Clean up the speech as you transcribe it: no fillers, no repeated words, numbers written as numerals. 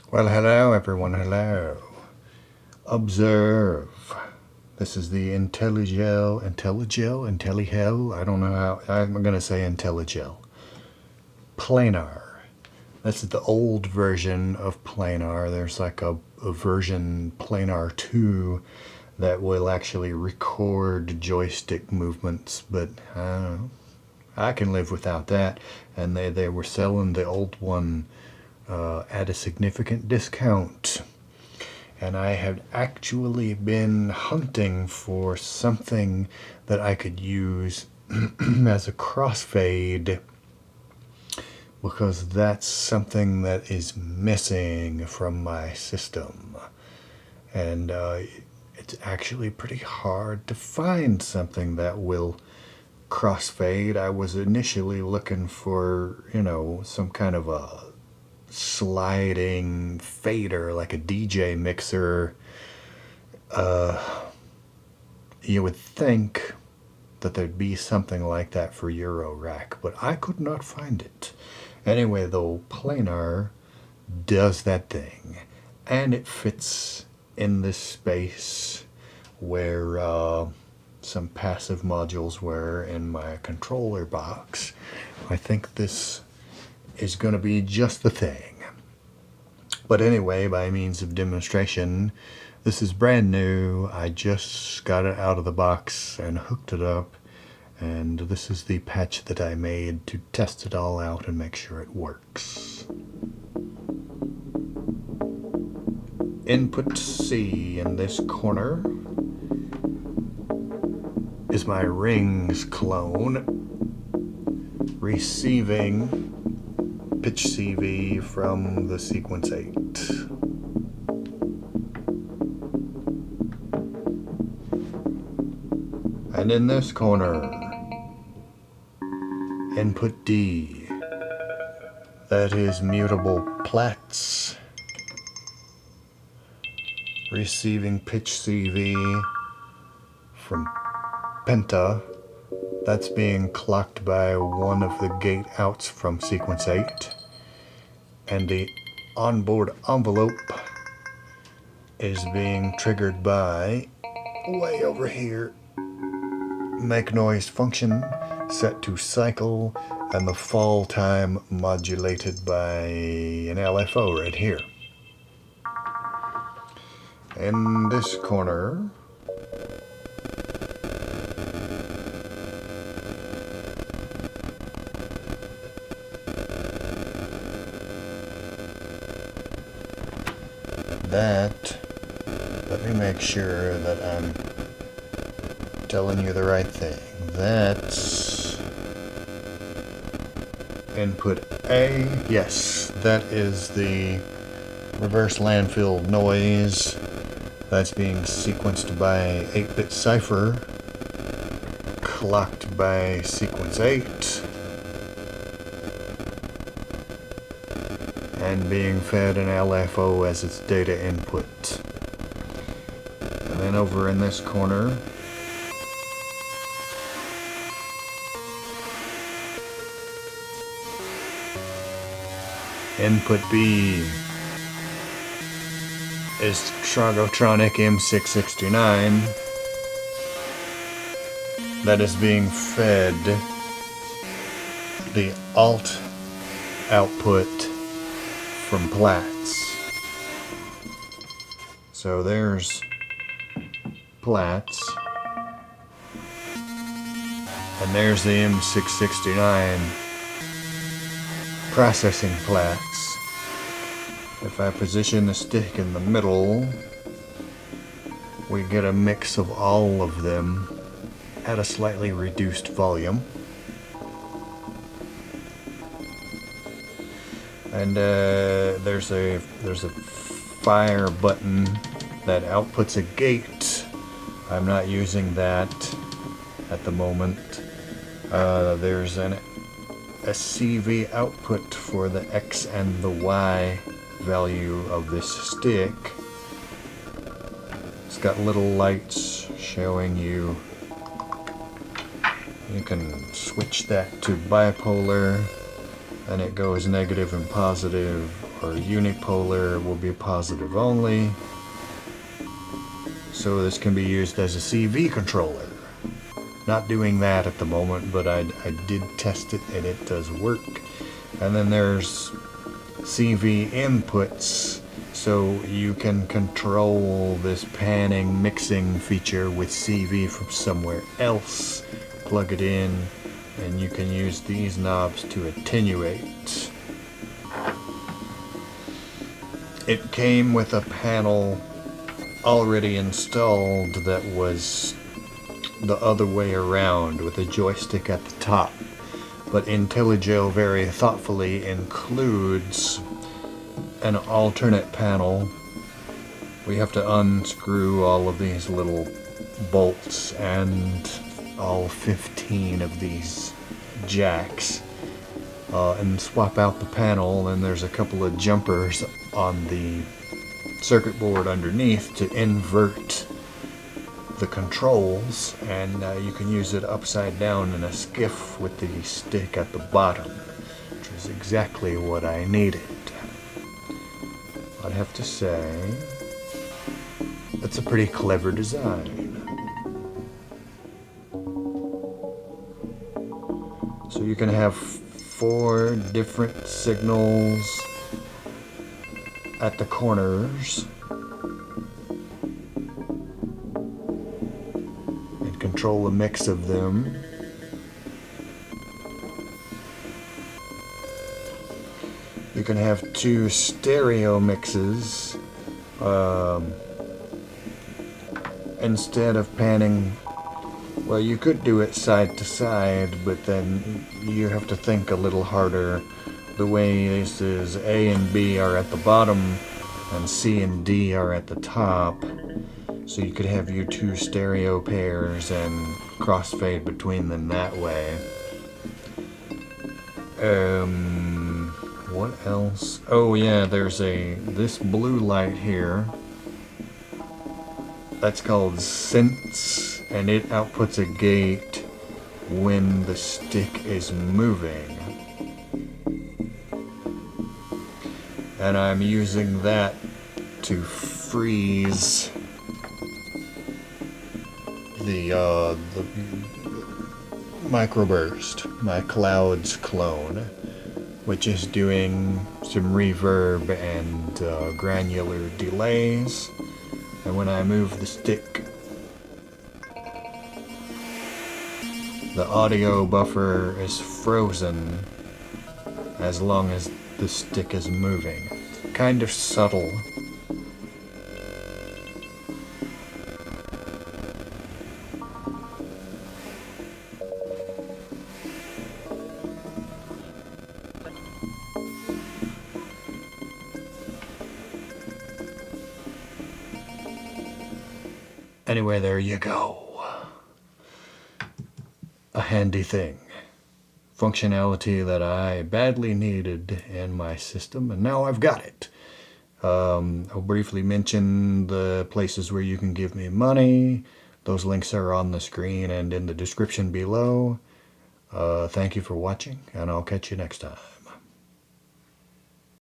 Well, hello everyone, hello. Observe. This is the Intellijel, I don't know how, I'm going to say Intellijel. Planar. This is the old version of Planar. There's like a version Planar 2 that will actually record joystick movements, but I don't know. I can live without that. And they were selling the old one at a significant discount. And I had actually been hunting for something that I could use as a crossfade, because that's something that is missing from my system. And it's actually pretty hard to find something that will crossfade. I was initially looking for, some kind of a sliding fader, like a DJ mixer. You would think that there'd be something like that for Eurorack, but I could not find it. Anyway, though, Planar does that thing, and it fits in this space where some passive modules were in my controller box. I think this is going to be just the thing. But anyway, by means of demonstration, this is brand new. I just got it out of the box and hooked it up, and this is the patch that I made to test it all out and make sure it works. Input C in this corner is my rings clone, receiving pitch CV from the sequence 8. And in this corner, input D, that is mutable plats, receiving pitch CV from penta. That's being clocked by one of the gate outs from sequence 8. And the onboard envelope is being triggered by, way over here, make noise function set to cycle, and the fall time modulated by an LFO right here. In this corner, let me make sure that I'm telling you the right thing. That's input A. Yes, that is the reverse landfill noise that's being sequenced by 8-bit cipher, clocked by sequence 8, and being fed an LFO as its data input. And then over in this corner, input B is Tragotronic M669 that is being fed the alt output from Platts. So there's Platts, and there's the M669 processing Platts. If I position the stick in the middle, we get a mix of all of them at a slightly reduced volume. And there's a fire button that outputs a gate. I'm not using that at the moment. There's a CV output for the X and the Y value of this stick. It's got little lights showing you. You can switch that to bipolar, and it goes negative and positive or unipolar will be positive only. So this can be used as a CV controller. Not doing that at the moment, but I did test it and it does work. And then there's CV inputs, so you can control this panning mixing feature with CV from somewhere else. Plug it in and you can use these knobs to attenuate. It came with a panel already installed that was the other way around with a joystick at the top, but Intellijel very thoughtfully includes an alternate panel. We have to unscrew all of these little bolts and all 15 of these jacks and swap out the panel, and there's a couple of jumpers on the circuit board underneath to invert the controls, and you can use it upside down in a skiff with the stick at the bottom, which is exactly what I needed. I'd have to say that's a pretty clever design. So you can have 4 different signals at the corners and control the mix of them. You can have 2 stereo mixes instead of panning. Well, you could do it side to side, but then you have to think a little harder. The way this is, A and B are at the bottom and C and D are at the top. So you could have your 2 stereo pairs and crossfade between them that way. What else? Oh yeah, there's this blue light here. That's called Sense, and it outputs a gate when the stick is moving. And I'm using that to freeze the microburst, my Clouds clone, which is doing some reverb and granular delays. And when I move the stick, the audio buffer is frozen as long as the stick is moving. Kind of subtle. Anyway, there you go. A handy thing. Functionality that I badly needed in my system, and now I've got it. I'll briefly mention the places where you can give me money. Those links are on the screen and in the description below. Thank you for watching, and I'll catch you next time.